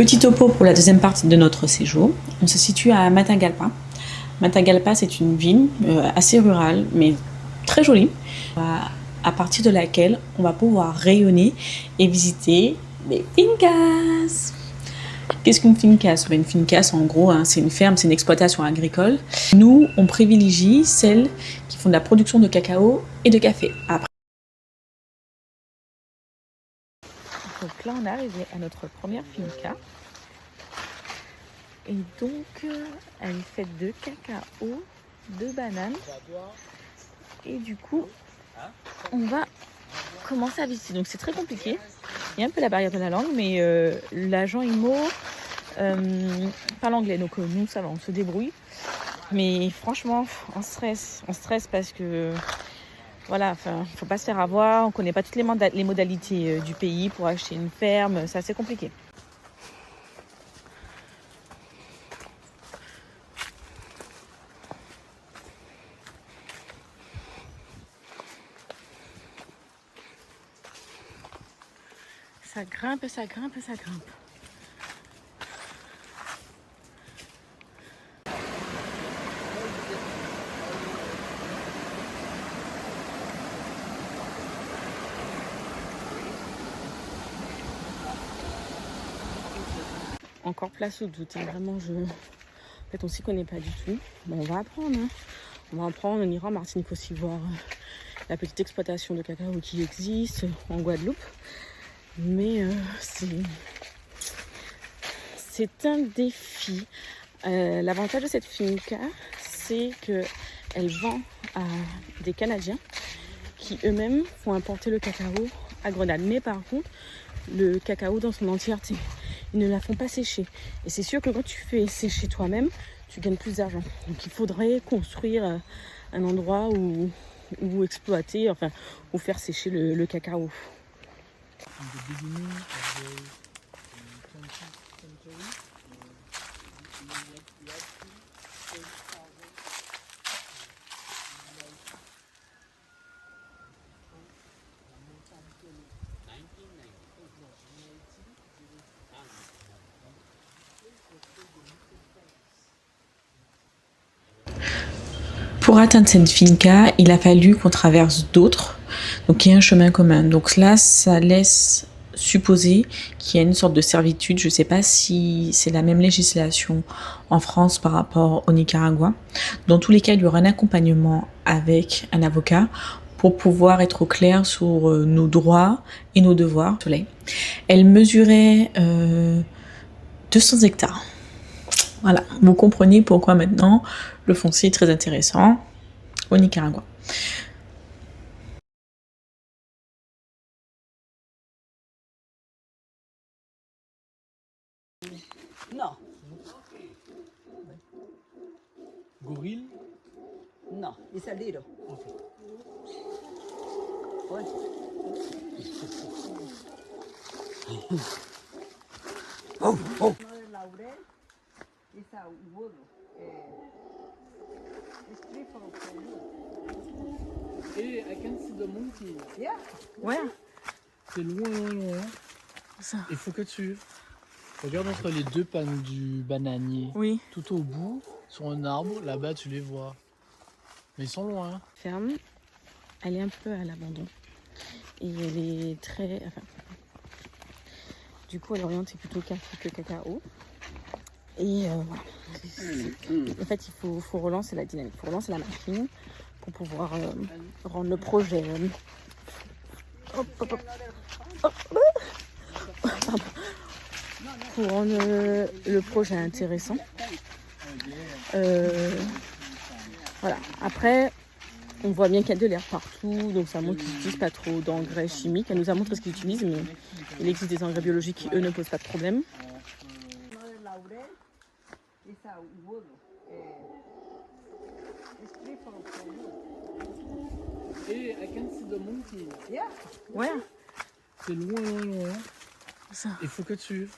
Petit topo pour la deuxième partie de notre séjour. On se situe à Matagalpa. Matagalpa, c'est une ville assez rurale, mais très jolie, à partir de laquelle on va pouvoir rayonner et visiter les fincas. Qu'est-ce qu'une fincas? Une fincas, en gros, c'est une ferme, c'est une exploitation agricole. Nous, on privilégie celles qui font de la production de cacao et de café. Après. Donc là, on est arrivé à notre première finca. Et donc, elle est faite de cacao, de bananes. Et du coup, on va commencer à visiter. Donc c'est très compliqué. Il y a un peu la barrière de la langue, mais l'agent IMO parle anglais. Donc nous, ça va, on se débrouille. Mais franchement, on stresse parce que voilà, faut pas se faire avoir. On connaît pas toutes les modalités du pays pour acheter une ferme. C'est assez compliqué. Ça grimpe, ça grimpe, ça grimpe. Encore place au doute, hein. Vraiment, en fait, on s'y connaît pas du tout. Bon, on va apprendre, hein. On va apprendre, on ira en Martinique aussi voir la petite exploitation de cacao qui existe en Guadeloupe. Mais c'est un défi. L'avantage de cette finca, c'est qu'elle vend à des Canadiens qui eux-mêmes font importer le cacao à Grenade. Mais par contre, le cacao dans son entièreté, ils ne la font pas sécher. Et c'est sûr que quand tu fais sécher toi-même, tu gagnes plus d'argent. Donc il faudrait construire un endroit où exploiter, enfin, où faire sécher le cacao. Pour atteindre cette finca, il a fallu qu'on traverse d'autres, donc il y a un chemin commun. Donc là, ça laisse supposer qu'il y a une sorte de servitude. Je ne sais pas si c'est la même législation en France par rapport au Nicaragua. Dans tous les cas, il y aura un accompagnement avec un avocat pour pouvoir être au clair sur nos droits et nos devoirs. Elle mesurait 200 hectares. Voilà, vous comprenez pourquoi maintenant le foncier est très intéressant au Nicaragua. Non. Gorille? No, it's a little. Okay. What? Oh, oh. Laurel is a wood. It's tree for wood. Hey, I can see the monkey. Yeah. Ouais. C'est loin. Ça. Il faut que tu regardes entre les deux pannes du bananier. Oui. Tout au bout, sur un arbre, là-bas tu les vois. Mais ils sont loin. Ferme, elle est un peu à l'abandon. Et elle est très... Enfin, du coup, elle est orientée plutôt café que cacao. Et voilà. En fait, il faut relancer la dynamique, il faut relancer la machine pour pouvoir rendre le projet... Hop, hop, hop. Hop. Pardon. Pour rendre le projet intéressant. Voilà. Après, on voit bien qu'il y a de l'air partout, donc ça montre qu'ils n'utilisent pas trop d'engrais chimiques. Elle nous a montré ce qu'ils utilisent, mais il existe des engrais biologiques qui, eux, ne posent pas de problème. Laurel is a wood. It's tree for wood. Hey, I can see the monkey. Yeah. Ouais. C'est loin. Ça. Il faut que tu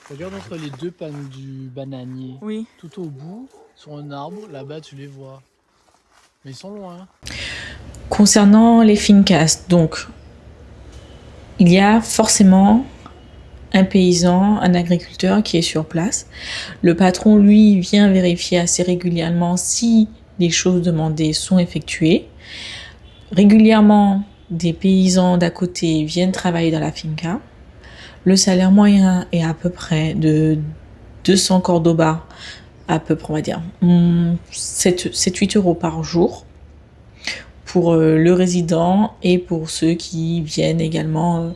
regardes entre les deux pannes du bananier. Oui. Tout au bout, sur un arbre, là-bas tu les vois. Mais ils sont loin. Concernant les fincas, donc, il y a forcément un paysan, un agriculteur qui est sur place. Le patron, lui, vient vérifier assez régulièrement si les choses demandées sont effectuées. Régulièrement, des paysans d'à côté viennent travailler dans la finca. Le salaire moyen est à peu près de 200 Cordoba, à peu près, on va dire, 7-8 euros par jour pour le résident et pour ceux qui viennent également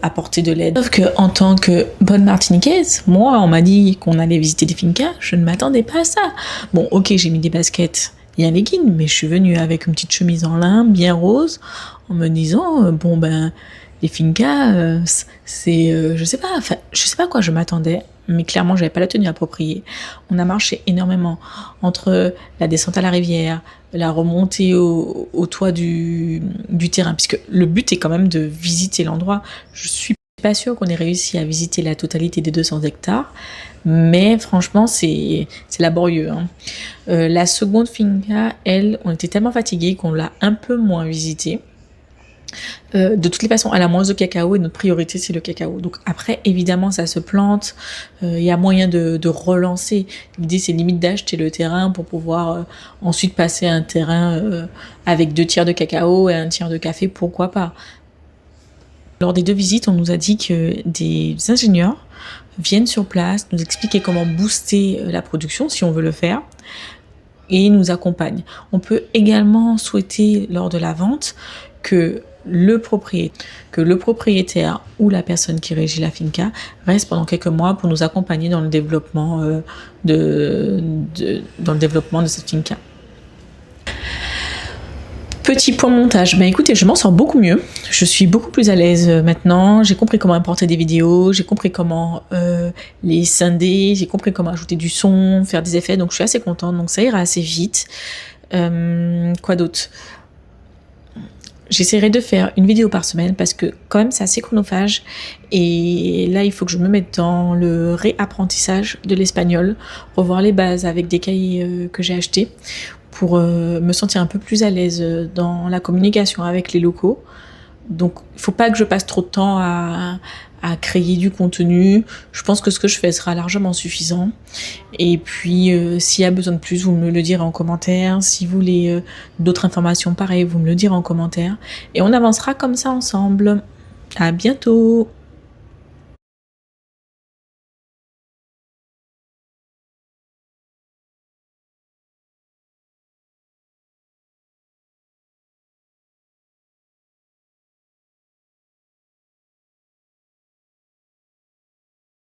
apporter de l'aide. Sauf que en tant que bonne martiniquaise, moi, on m'a dit qu'on allait visiter des fincas, je ne m'attendais pas à ça. Bon, ok, j'ai mis des baskets et un legging, mais je suis venue avec une petite chemise en lin bien rose, en me disant, bon ben, les fincas, c'est, je sais pas à quoi je m'attendais, mais clairement, j'avais pas la tenue appropriée. On a marché énormément entre la descente à la rivière, la remontée au toit du terrain, puisque le but est quand même de visiter l'endroit. Je suis pas sûre qu'on ait réussi à visiter la totalité des 200 hectares, mais franchement, c'est laborieux, hein. La seconde finca, elle, on était tellement fatigués qu'on l'a un peu moins visitée. De toutes les façons, elle a moins de cacao et notre priorité c'est le cacao. Donc après, évidemment, ça se plante. Il y a moyen de relancer. L'idée c'est limite d'acheter le terrain pour pouvoir ensuite passer à un terrain avec 2 tiers de cacao et 1 tiers de café, pourquoi pas. Lors des 2 visites, on nous a dit que des ingénieurs viennent sur place, nous expliquer comment booster la production si on veut le faire, et nous accompagnent. On peut également souhaiter lors de la vente que le propriétaire ou la personne qui régit la finca reste pendant quelques mois pour nous accompagner dans le développement de cette finca. Petit point montage, ben écoutez, je m'en sors beaucoup mieux, je suis beaucoup plus à l'aise maintenant, j'ai compris comment importer des vidéos, j'ai compris comment les scinder, j'ai compris comment ajouter du son, faire des effets, donc je suis assez contente, donc ça ira assez vite. Quoi d'autre ? J'essaierai de faire une vidéo par semaine parce que quand même c'est assez chronophage et là il faut que je me mette dans le réapprentissage de l'espagnol, revoir les bases avec des cahiers que j'ai achetés pour me sentir un peu plus à l'aise dans la communication avec les locaux. Donc il faut pas que je passe trop de temps à créer du contenu. Je pense que ce que je fais sera largement suffisant. Et puis, s'il y a besoin de plus, vous me le direz en commentaire. Si vous voulez d'autres informations pareilles, vous me le direz en commentaire. Et on avancera comme ça ensemble. À bientôt!